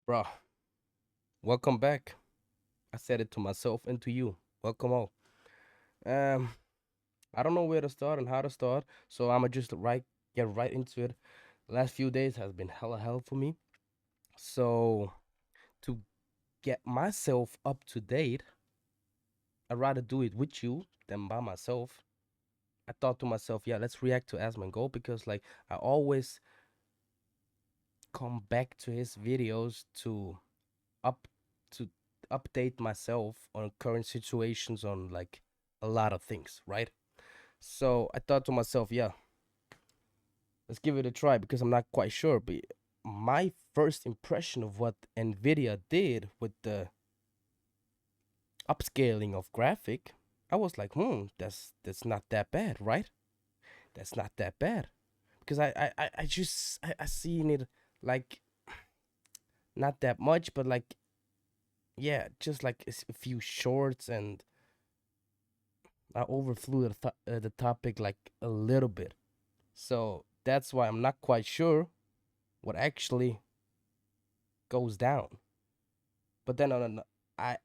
Bro, welcome back. I said it to myself and to you. Welcome all. Um, I don't know where to start and how to start, so I'ma just get right into it. Last few days has been hella hell for me. So to get myself up to date, I'd rather do it with you than by myself. I thought to myself, yeah, let's react to Asmongold because like I always come back to his videos up to update myself on current situations on like a lot of things, right? So I thought to myself, yeah, let's give it a try because I'm not quite sure. But my first impression of what Nvidia did with the upscaling of graphic, I was like, that's not that bad, right? That's not that bad because I seen it like not that much, but like yeah, just like a few shorts and I overflew the topic like a little bit. So that's why I'm not quite sure what actually goes down. But then I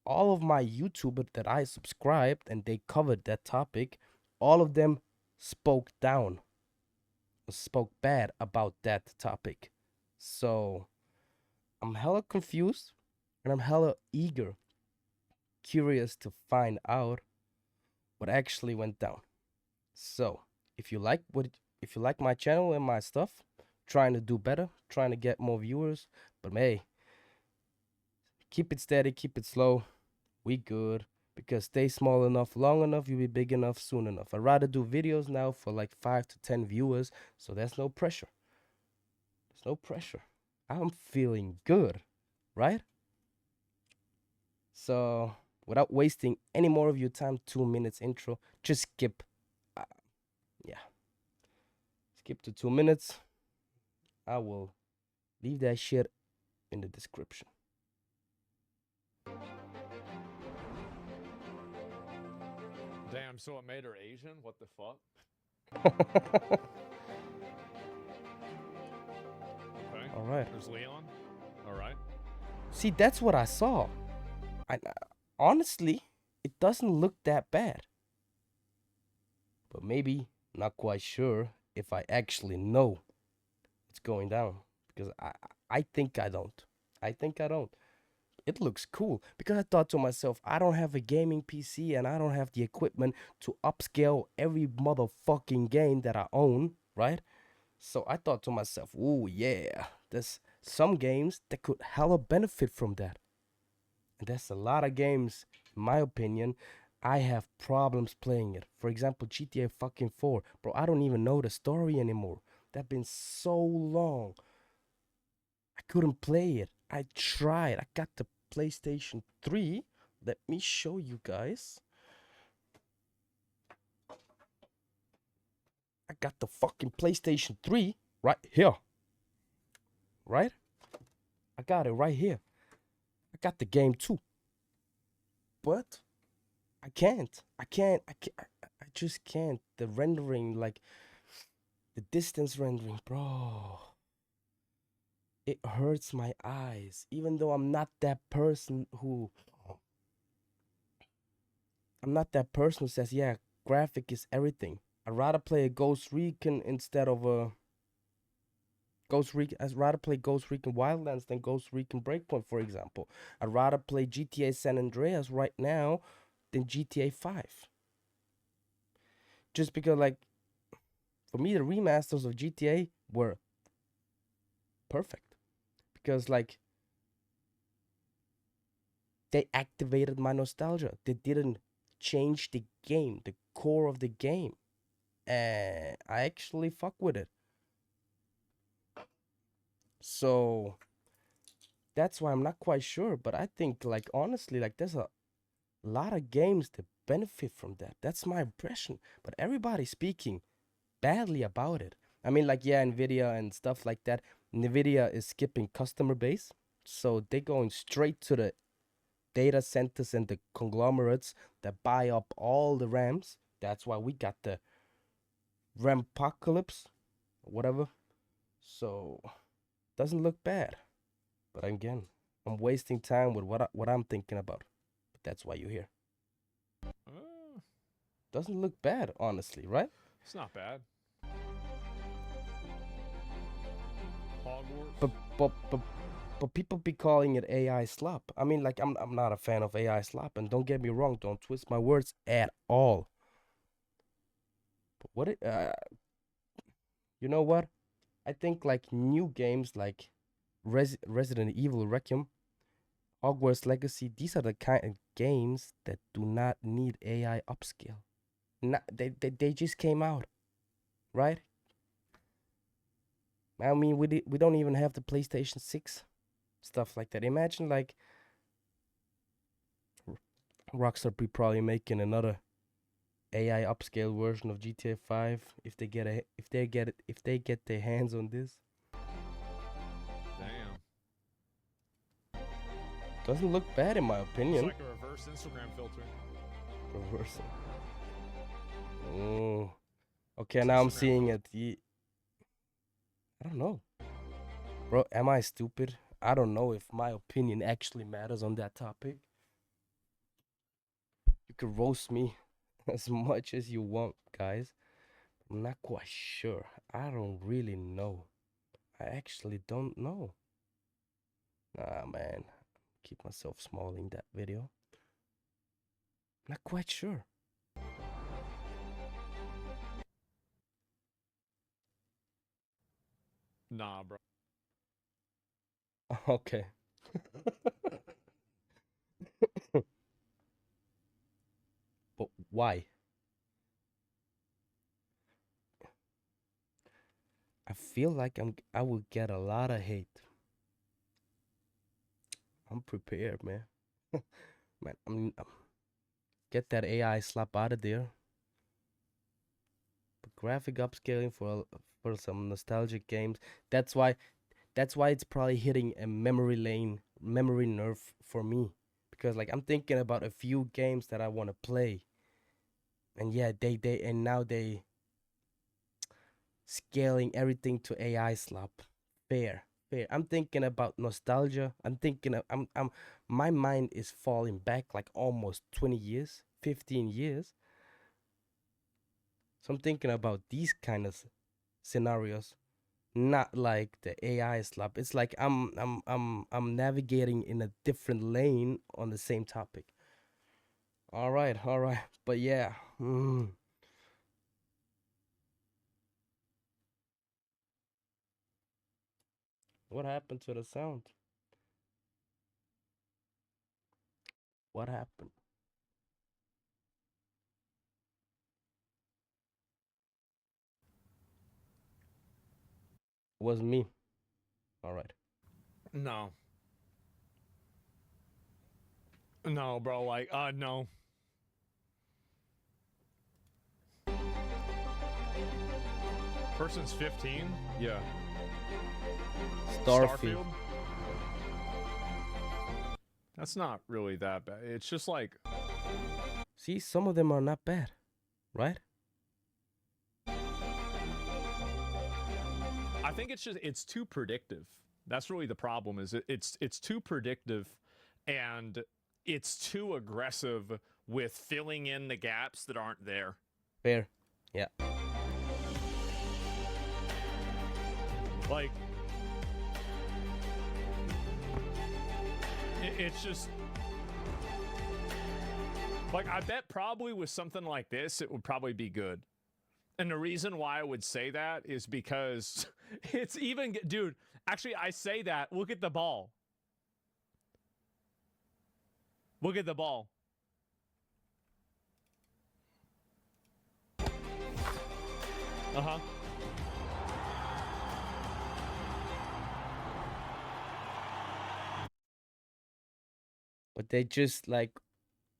all of my YouTubers that I subscribed and they covered that topic, all of them spoke down, spoke bad about that topic. So I'm hella confused and I'm hella eager, curious to find out what actually went down. So if you like my channel and my stuff, trying to do better, trying to get more viewers, but hey, keep it steady, keep it slow. We good because stay small enough, long enough, you'll be big enough soon enough. I'd rather do videos now for like 5 to 10 viewers, so there's no pressure. There's no pressure. I'm feeling good, right? So without wasting any more of your time, 2 minutes intro, just skip. Uh, yeah, skip to 2 minutes. I will leave that shit in the description. Damn, so it made her Asian? What the fuck? Okay. All right. There's Leon. Alright. See, that's what I saw. I honestly, it doesn't look that bad. But maybe not quite sure if I actually know what's going down because I think I don't. I think I don't. It looks cool because I thought to myself, I don't have a gaming PC and I don't have the equipment to upscale every motherfucking game that I own, right? So I thought to myself, ooh yeah, there's some games that could hella benefit from that. And there's a lot of games, in my opinion, I have problems playing it. For example, GTA fucking 4. Bro, I don't even know the story anymore. That been so long. I couldn't play it. I tried. I got the PlayStation 3. Let me show you guys. I got the fucking PlayStation 3 right here. Right? I got it right here. I got the game too. But I can't. I just can't. The rendering, like the distance rendering, bro. It hurts my eyes. Even though I'm not that person who says, yeah, graphic is everything. I'd rather play a Ghost Recon instead of a Ghost Recon. I'd rather play Ghost Recon Wildlands than Ghost Recon Breakpoint, for example. I'd rather play GTA San Andreas right now than GTA 5. Just because, like, for me, the remasters of GTA were perfect. Because, like, they activated my nostalgia. They didn't change the game, the core of the game. And I actually fuck with it. So that's why I'm not quite sure. But I think, like, honestly, like, there's a lot of games that benefit from that. That's my impression. But everybody's speaking badly about it. I mean, like, yeah, Nvidia and stuff like that. Nvidia is skipping customer base. So they're going straight to the data centers and the conglomerates that buy up all the RAMs. That's why we got the RAM apocalypse, whatever. So doesn't look bad. But again, I'm wasting time with what I'm thinking about. But that's why you're here. Doesn't look bad, honestly, right? It's not bad. Hogwarts. But people be calling it AI slop. I mean, like, I'm not a fan of AI slop, and don't get me wrong, don't twist my words at all. But what it, you know what? I think like new games like Resident Evil Requiem, Hogwarts Legacy, these are the kind of games that do not need AI upscale. Not, they just came out, right? I mean, we don't even have the PlayStation 6 stuff like that. Imagine like Rockstar be probably making another AI upscale version of GTA 5 if they get their hands on this. Damn. Doesn't look bad in my It's opinion. like a reverse Instagram filter. Reverse. Oh. Okay, now I'm Instagram seeing it. I don't know. Bro, am I stupid? I don't know if my opinion actually matters on that topic. You can roast me as much as you want, guys. I'm not quite sure. I don't really know. I actually don't know. Nah, man. Keep myself small in that video. Not quite sure. Nah, bro. Okay. But why? I feel like I will get a lot of hate. I'm prepared, man. Man, get that AI slap out of there. But graphic upscaling for some nostalgic games. That's why it's probably hitting a memory nerve for me, because like I'm thinking about a few games that I want to play. And yeah, now they scaling everything to AI slap. Fair. I'm thinking about nostalgia. I'm my mind is falling back like almost 20 years, 15 years. So I'm thinking about these kind of scenarios, not like the AI slap. It's like I'm navigating in a different lane on the same topic. All right. But yeah. What happened to the sound? What happened? It was me. All right. No. No, bro. Like, no. Person's 15? Yeah. Starfield. That's not really that bad. It's just like... See, some of them are not bad, right? I think it's too predictive. That's really the problem. Is it's too predictive, and it's too aggressive with filling in the gaps that aren't there. Fair. Yeah. Like, it's just like, I bet probably with something like this, it would probably be good. And the reason why I would say that is because it's even, dude, actually, I say that. Look at the ball. Look at the ball. Uh-huh. But they just like,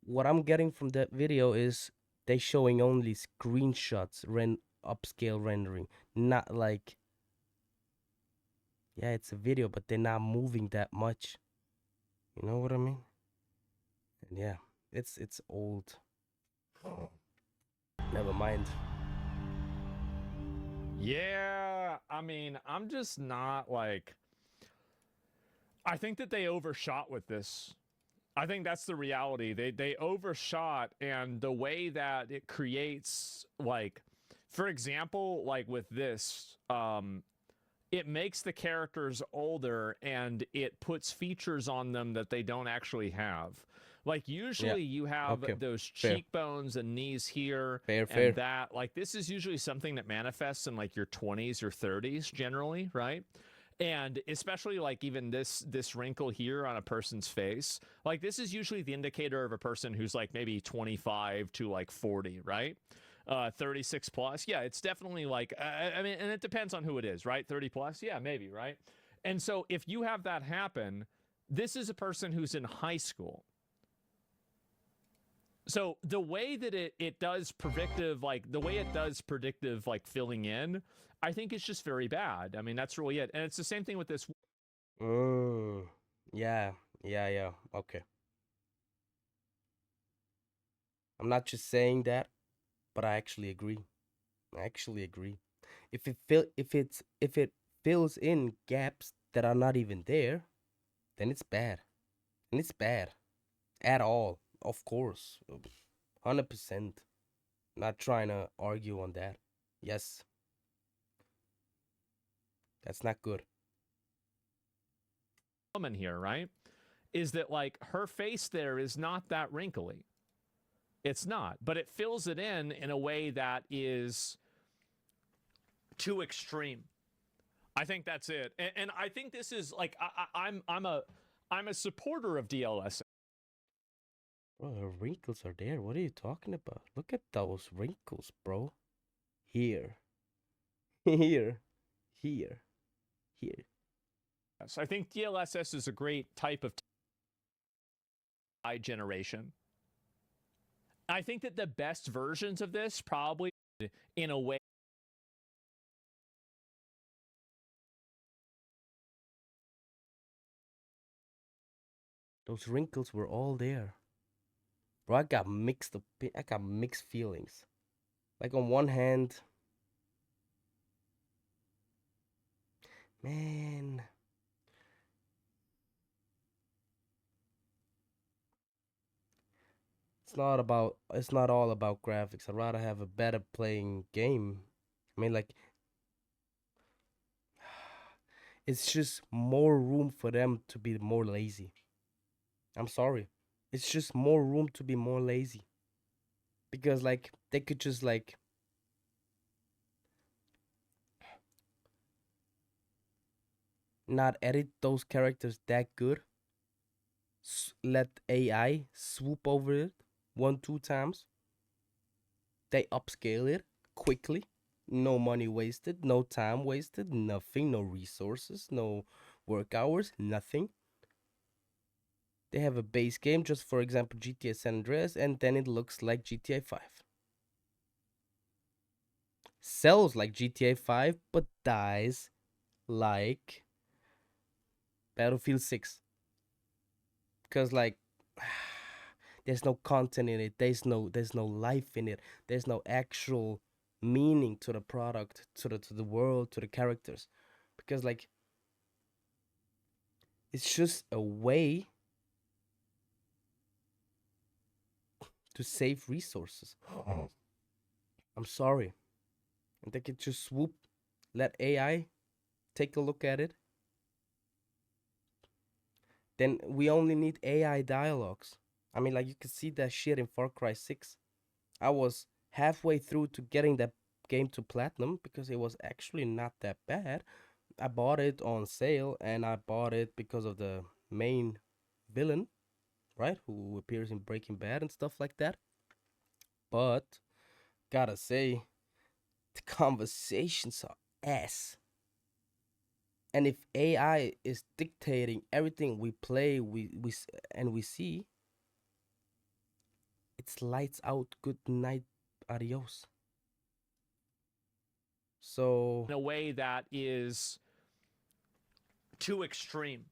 what I'm getting from that video is they showing only screenshots, upscale rendering, not like, yeah, it's a video, but they're not moving that much. You know what I mean? And yeah, it's old. Never mind. Yeah, I mean, I'm just not like, I think that they overshot with this. I think that's the reality. They overshot, and the way that it creates, like, for example, like with this, it makes the characters older and it puts features on them that they don't actually have. Like Yeah. usually you have Okay. those Fair. cheekbones and knees here Fair. and Fair. that. Like this is usually something that manifests in like your 20s or 30s generally, right? And especially like even this wrinkle here on a person's face, like this is usually the indicator of a person who's like maybe 25 to like 40, right? 36 plus, yeah, it's definitely like I mean, and it depends on who it is, right? 30 plus, yeah, maybe, right? And so if you have that happen, this is a person who's in high school. So the way that it does predictive, like the way it does predictive, like filling in, I think it's just very bad. I mean, that's really it. And it's the same thing with this. Mm. Yeah. Yeah. Yeah. Okay. I'm not just saying that, but I actually agree. I actually agree. If it fills in gaps that are not even there, then it's bad. And it's bad. At all. Of course. 100%. Not trying to argue on that. Yes. That's not good. Woman here, right? Is that like her face there is not that wrinkly. It's not, but it fills it in a way that is too extreme. I think that's it, and I think this is like I'm a supporter of DLSS. Bro, the wrinkles are there. What are you talking about? Look at those wrinkles, bro. Here. Here. Here. Here. I think DLSS is a great type of generation. I think that the best versions of this probably in a way. Those wrinkles were all there. Bro, I got mixed feelings. Like on one hand, man, it's not all about graphics. I'd rather have a better playing game. I mean, like, it's just more room for them to be more lazy. I'm sorry. It's just more room to be more lazy. Because like they could just like not edit those characters that good. Let AI swoop over it 1-2 times. They upscale it quickly. No money wasted, no time wasted, nothing, no resources, no work hours, nothing. They have a base game, just for example, GTA San Andreas, and then it looks like GTA 5. Sells like GTA 5, but dies like Battlefield 6. Because like there's no content in it. There's no life in it. There's no actual meaning to the product, to the world, to the characters. Because like it's just a way to save resources. I'm sorry. And they could just swoop, let AI take a look at it. Then we only need AI dialogues. I mean, like you could see that shit in Far Cry 6. I was halfway through to getting that game to platinum because it was actually not that bad. I bought it on sale and I bought it because of the main villain, right? Who appears in Breaking Bad and stuff like that. But gotta say, the conversations are ass. And if AI is dictating everything we play, we see, it's lights out, good night, adios. So In a way that is too extreme.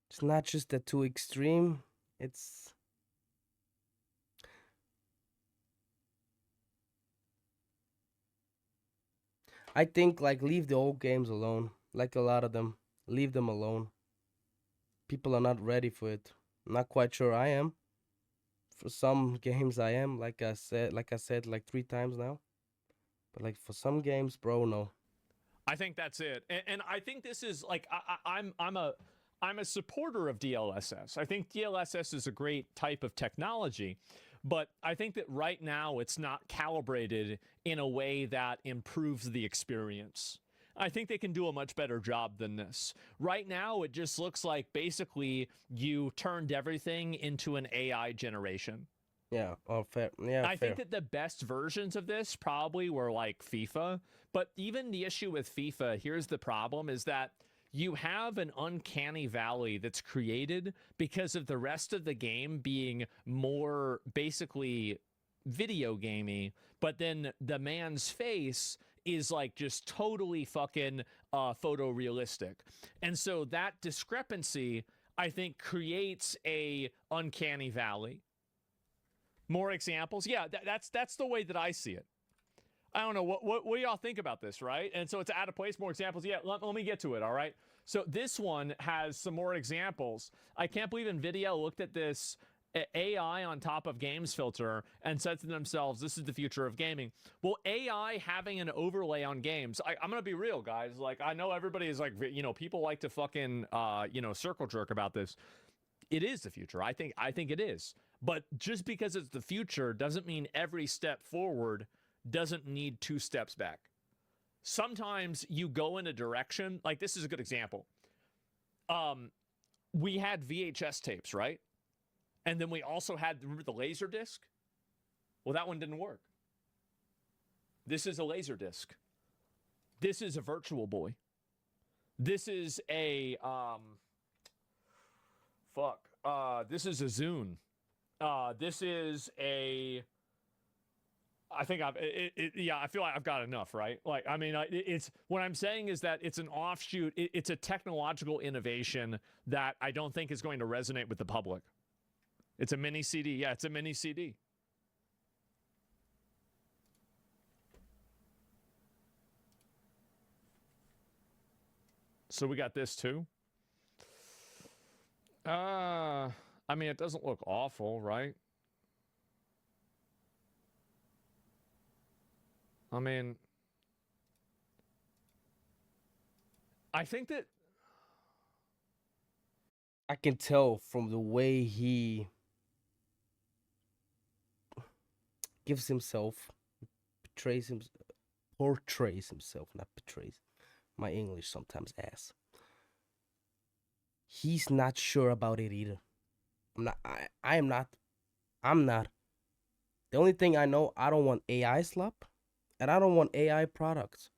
it's not just that too extreme. It's I think like leave the old games alone. Like a lot of them, leave them alone. people are not ready for it. I'm not quite sure I am. For some games I am, like I said like 3 times now. But like for some games, bro, no. I think that's it, and I think this is like I'm a supporter of DLSS. I think DLSS is a great type of technology, but I think that right now it's not calibrated in a way that improves the experience. I think they can do a much better job than this. Right now, it just looks like basically you turned everything into an AI generation. Yeah, oh fair. Yeah, I fair. think that the best versions of this probably were like FIFA, but even the issue with FIFA, here's the problem, is that you have an uncanny valley that's created because of the rest of the game being more basically video gamey, but then the man's face is like just totally fucking photorealistic. And so that discrepancy, I think, creates a uncanny valley. More examples? Yeah, that's the way that I see it. I don't know what do y'all think about this, right? And so it's out of place. More examples. Yeah, let me get to it. All right. So this one has some more examples. I can't believe NVIDIA looked at this AI on top of games filter and said to themselves, "This is the future of gaming." Well, AI having an overlay on games. I'm gonna be real, guys. Like I know everybody is like, people like to fucking circle jerk about this. It is the future. I think it is. But just because it's the future doesn't mean every step forward doesn't need 2 steps back. Sometimes you go in a direction, like this is a good example. We had VHS tapes, right? And then we also had, remember the laser disc? Well, that one didn't work. This is a laser disc. This is a Virtual Boy. This is a this is a Zune. This is a. I think I feel like I've got enough, right? Like, I mean, it's what I'm saying is that it's an offshoot. It's a technological innovation that I don't think is going to resonate with the public. It's a mini CD. Yeah, it's a mini CD. So we got this too. I mean, it doesn't look awful, right? I mean, I think that I can tell from the way he gives himself, portrays himself, not betrays. My English sometimes ass. He's not sure about it either. I am not. I'm not. The only thing I know, I don't want AI slop, and I don't want AI products.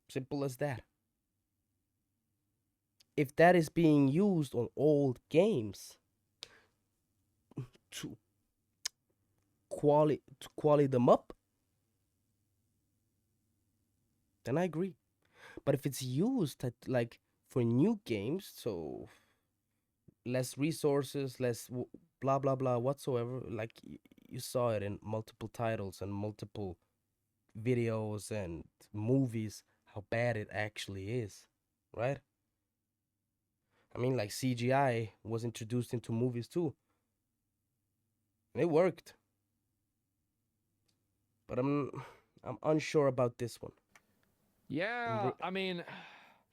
Simple as that. If that is being used on old games to quality them up, then I agree. But if it's used like for new games, so less resources, less blah blah blah whatsoever, like you saw it in multiple titles and multiple videos and movies, how bad it actually is, right? I mean, like CGI was introduced into movies too, and it worked. But I'm unsure about this one. Yeah, I mean,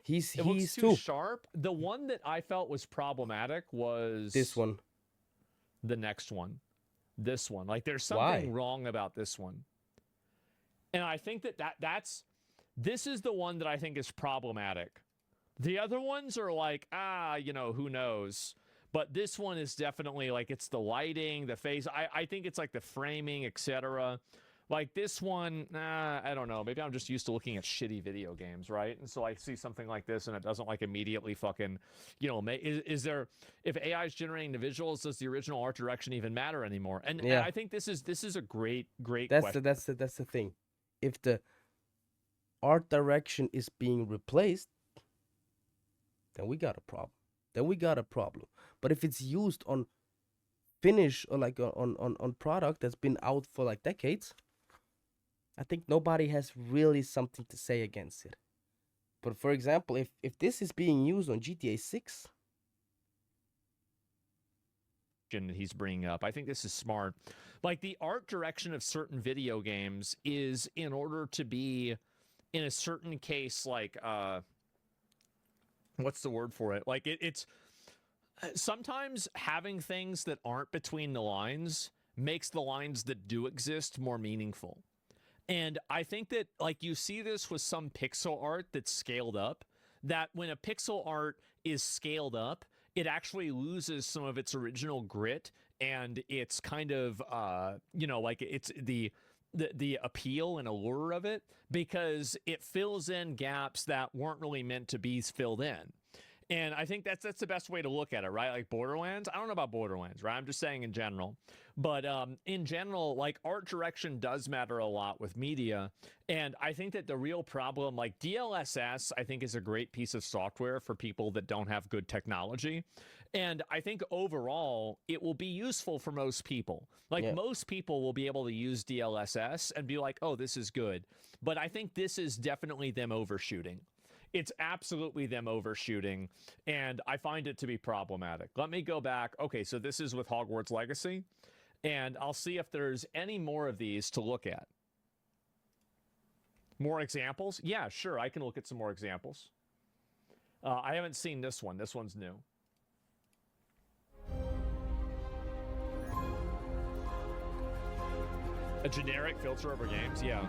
he's it looks too sharp. The one that I felt was problematic was this one. The next one. This one. Like there's something wrong about this one. And I think this is the one that I think is problematic. The other ones are like, who knows? But this one is definitely like, it's the lighting, the face. I think it's like the framing, etc. Like this one, I don't know. Maybe I'm just used to looking at shitty video games, right? And so I see something like this and it doesn't like immediately fucking, is there, if AI is generating the visuals, does the original art direction even matter anymore? And I think this is a great question. That's the thing. If the art direction is being replaced, then we got a problem. But if it's used on finish or like on product that's been out for like decades, I think nobody has really something to say against it. But for example, if this is being used on GTA 6, that he's bringing up, I think this is smart. Like the art direction of certain video games is in order to be in a certain case, like what's the word for it? Like it's sometimes having things that aren't between the lines makes the lines that do exist more meaningful. And I think that like you see this with some pixel art that's scaled up, that when a pixel art is scaled up, it actually loses some of its original grit and it's kind of like it's the appeal and allure of it, because it fills in gaps that weren't really meant to be filled in. And I think that's the best way to look at it, right? Like Borderlands, I don't know about Borderlands, right? I'm just saying in general. But in general, like art direction does matter a lot with media. And I think that the real problem, like DLSS, I think is a great piece of software for people that don't have good technology. And I think overall, it will be useful for most people. Like most people will be able to use DLSS and be like, oh, this is good. But I think this is definitely them overshooting. It's absolutely them overshooting, and I find it to be problematic. Let me go back. Okay, so this is with Hogwarts Legacy, and I'll see if there's any more of these to look at. More examples? Yeah, sure, I can look at some more examples. I haven't seen this one. This one's new. A generic filter over games? Yeah.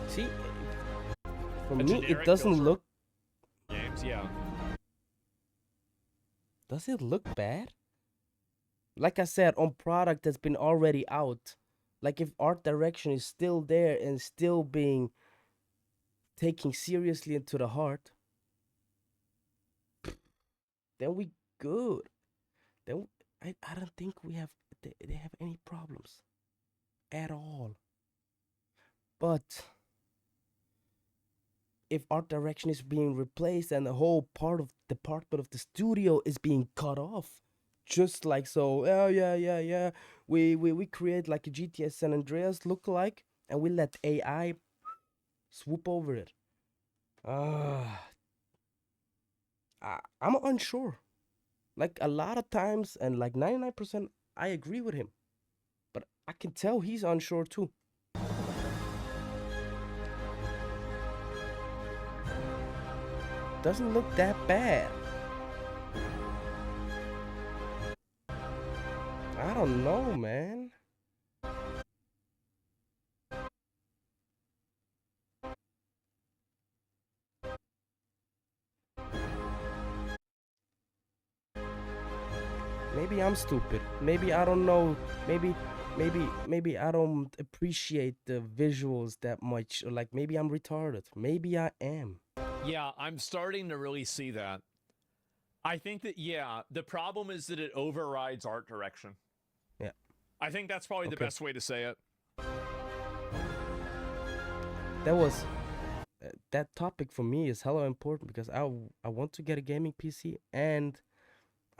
See, for me, it doesn't look... Games, yeah. Does it look bad? Like I said, on product that's been already out, like if art direction is still there and still being taken seriously into the heart, then we good. Then I don't think they have any problems at all. But if art direction is being replaced and the whole part of department of the studio is being cut off, just like so, oh yeah, we create like a GTA San Andreas lookalike and we let AI swoop over it. I'm unsure. Like a lot of times, and like 99%, I agree with him, but I can tell he's unsure too. Doesn't look that bad. I don't know, man. Maybe I'm stupid. Maybe I don't know. Maybe I don't appreciate the visuals that much. Or like maybe I'm retarded. Maybe I am. Yeah, I'm starting to really see that. I think that, yeah, the problem is that it overrides art direction. Yeah. I think that's probably the best way to say it. That was... that topic for me is hella important because I want to get a gaming PC and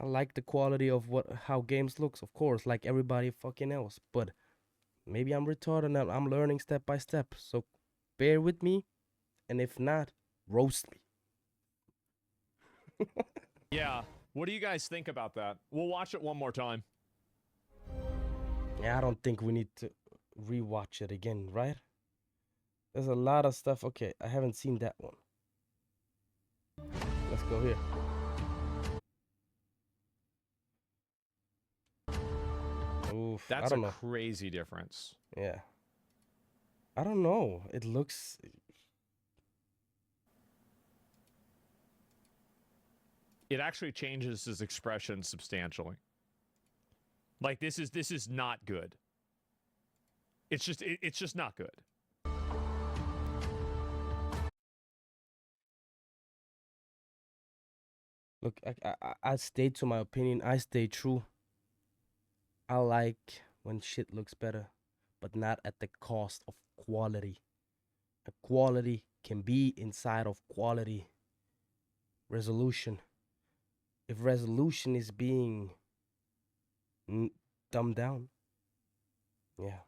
I like the quality of how games looks, of course, like everybody fucking else. But maybe I'm retarded and I'm learning step by step. So bear with me, and if not, roast me. Yeah. What do you guys think about that? We'll watch it one more time. Yeah, I don't think we need to rewatch it again, right? There's a lot of stuff. Okay, I haven't seen that one. Let's go here. Oof, that's a crazy difference. Yeah. I don't know. It looks... It actually changes his expression substantially. Like this is not good. It's just not good. Look, I stayed to my opinion. I stay true. I like when shit looks better, but not at the cost of quality. A quality can be inside of quality. Resolution. If resolution is being dumbed down, yeah.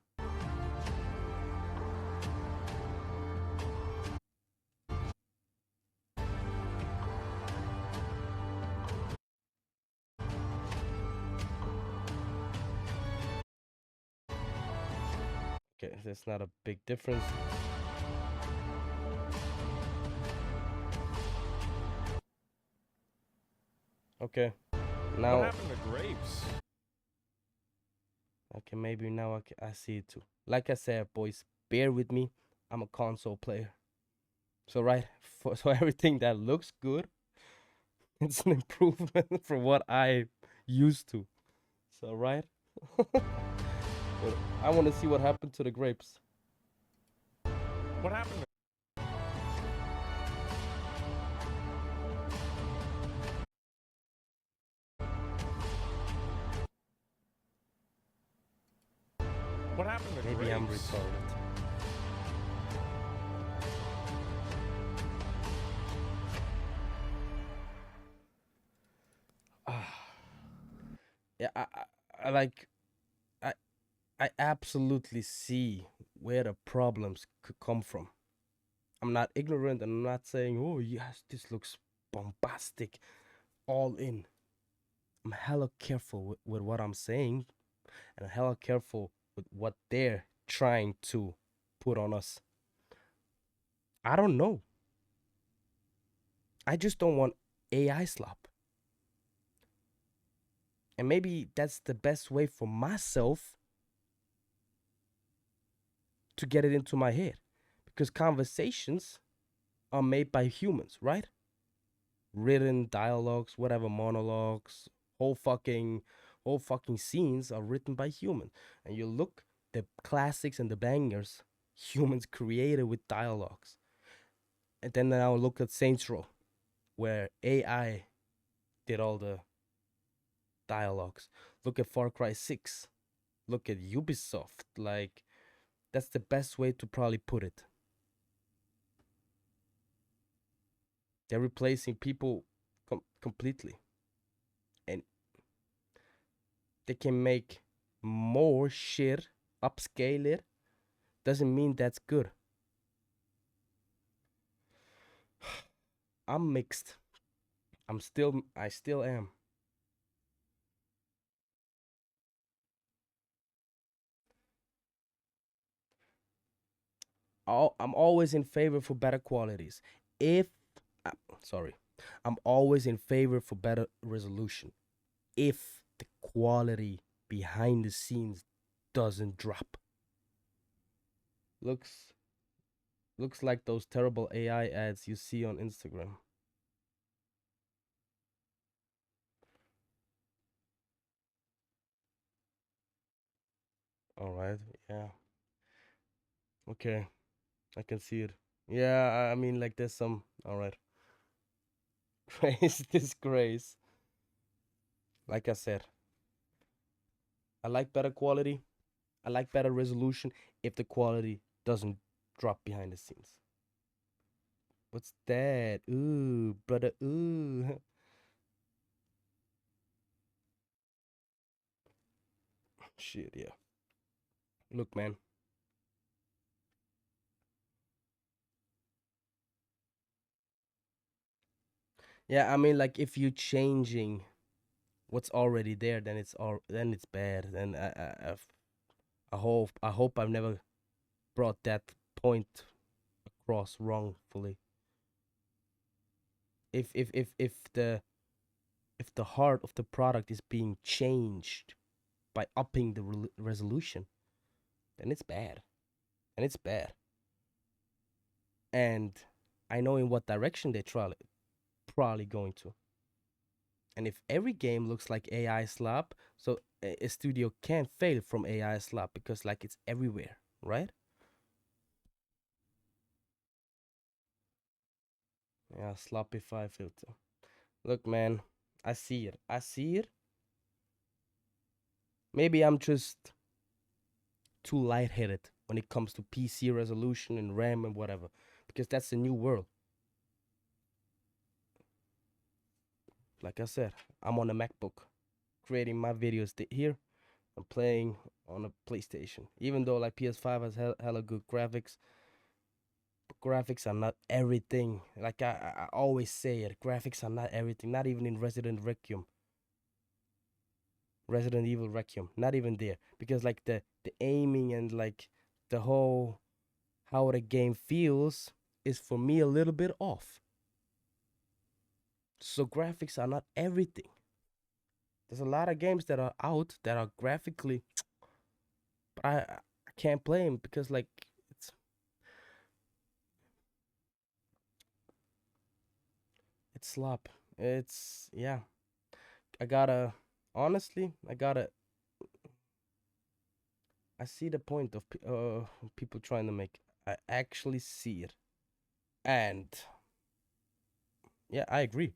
Okay, that's not a big difference. Okay, What now, happened to grapes? okay, maybe now I see it too. Like I said, boys, bear with me. I'm a console player. So right, so everything that looks good, it's an improvement from what I used to. So right, but I want to see what happened to the grapes. What happened? What happened to Maybe grapes? I'm retarded. Yeah, I like I I absolutely see where the problems could come from. I'm not ignorant, and I'm not saying, oh yes, this looks bombastic, all in. I'm hella careful with what I'm saying, and hella careful with what they're trying to put on us. I don't know. I just don't want AI slop. And maybe that's the best way for myself to get it into my head. Because conversations are made by humans, right? Written dialogues, whatever, monologues, whole fucking whole fucking scenes are written by humans. And you look the classics and the bangers humans created with dialogues. And then now look at Saints Row, where AI did all the dialogues. Look at Far Cry 6. Look at Ubisoft. Like, that's the best way to probably put it. They're replacing people completely. And they can make more shit, upscale it. Doesn't mean that's good. I'm mixed. I still am. I'm always in favor for better qualities. If, uh, sorry, I'm always in favor for better resolution. If the quality behind the scenes doesn't drop. Looks looks like those terrible AI ads you see on Instagram. All right, yeah, okay, I can see it. Yeah, I mean, like there's some. All right, grace, disgrace. Like I said, I like better quality. I like better resolution if the quality doesn't drop behind the scenes. What's that? Ooh, brother. Ooh. Shit, yeah. Look, man. Yeah, I mean, like if you're changing what's already there, then it's bad. Then I hope I've never brought that point across wrongfully. If the heart of the product is being changed by upping the resolution, then it's bad, and it's bad. And I know in what direction they're probably going to. And if every game looks like AI slap, so a studio can't fail from AI slap because like it's everywhere, right? Yeah, Sloppify filter. Look, man, I see it. I see it. Maybe I'm just too lightheaded when it comes to PC resolution and RAM and whatever, because that's the new world. Like I said, I'm on a MacBook, creating my videos here. I'm playing on a PlayStation, even though like PS5 has hella good graphics. But graphics are not everything. Like I always say it, graphics are not everything. Not even in Resident Evil Requiem, not even there, because like the aiming and like the whole how the game feels is for me a little bit off. So graphics are not everything. There's a lot of games that are out that are graphically, but I can't play them because like it's slop. It's yeah. I gotta honestly, I see the point of people trying to make. I actually see it, and yeah, I agree.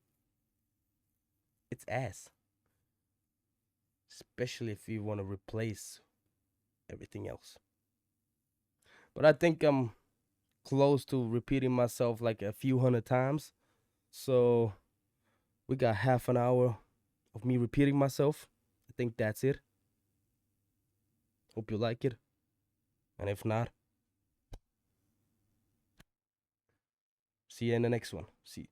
It's ass, especially if you want to replace everything else. But I think I'm close to repeating myself like a few hundred times. So we got half an hour of me repeating myself. I think that's it. Hope you like it. And if not, see you in the next one. See.